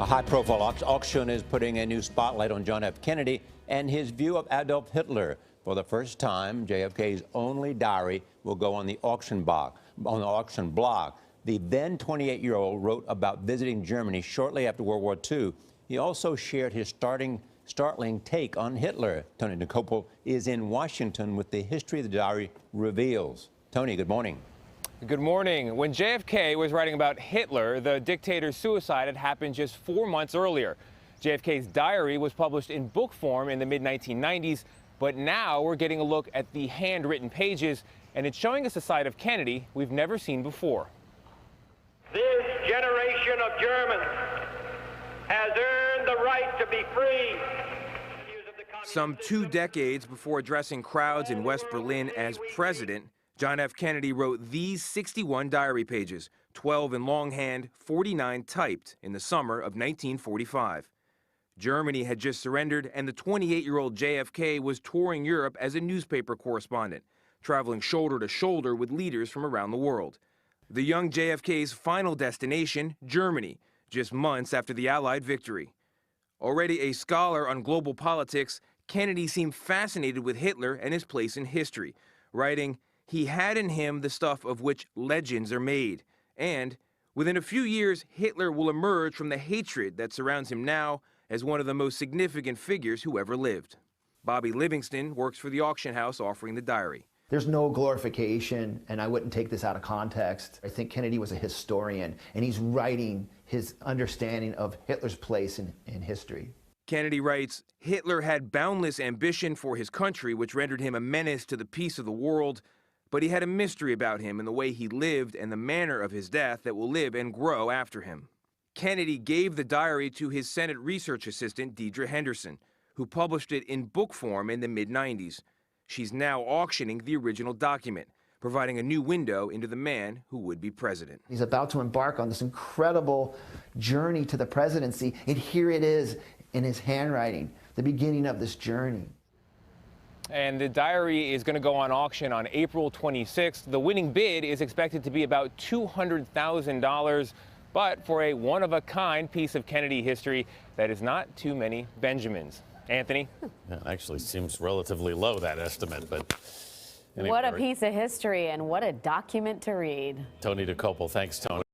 A high-profile auction is putting a new spotlight on John F. Kennedy and his view of Adolf Hitler. For the first time, JFK's only diary will go on the auction block. The then 28-year-old wrote about visiting Germany shortly after World War II. He also shared his startling take on Hitler. Tony DeCopel is in Washington with the history the diary reveals. Tony, good morning. Good morning. When JFK was writing about Hitler, the dictator's suicide had happened just 4 months earlier. JFK's diary was published in book form in the mid-1990s, but now we're getting a look at the handwritten pages, and it's showing us a side of Kennedy we've never seen before. This generation of Germans has earned the right to be free. Some 2 decades before addressing crowds in West Berlin as president, John F. Kennedy wrote these 61 diary pages, 12 in longhand, 49 typed, in the summer of 1945. Germany had just surrendered, and the 28-year-old JFK was touring Europe as a newspaper correspondent, traveling shoulder to shoulder with leaders from around the world. The young JFK's final destination, Germany, just months after the Allied victory. Already a scholar on global politics, Kennedy seemed fascinated with Hitler and his place in history, writing, "He had in him the stuff of which legends are made, and within a few years, Hitler will emerge from the hatred that surrounds him now as one of the most significant figures who ever lived." Bobby Livingston works for the auction house offering the diary. There's no glorification, and I wouldn't take this out of context. I think Kennedy was a historian, and he's writing his understanding of Hitler's place in history. Kennedy writes, "Hitler had boundless ambition for his country, which rendered him a menace to the peace of the world. But he had a mystery about him in the way he lived and the manner of his death that will live and grow after him." Kennedy gave the diary to his Senate research assistant, Deidre Henderson, who published it in book form in the mid-90s. She's now auctioning the original document, providing a new window into the man who would be president. He's about to embark on this incredible journey to the presidency, and here it is in his handwriting, the beginning of this journey. And the diary is going to go on auction on April 26th. The winning bid is expected to be about $200,000, but for a one-of-a-kind piece of Kennedy history, that is not too many Benjamins. Anthony? Yeah, it actually seems relatively low, that estimate, but anyway. What a piece of history and what a document to read. Tony DeCopel, thanks, Tony.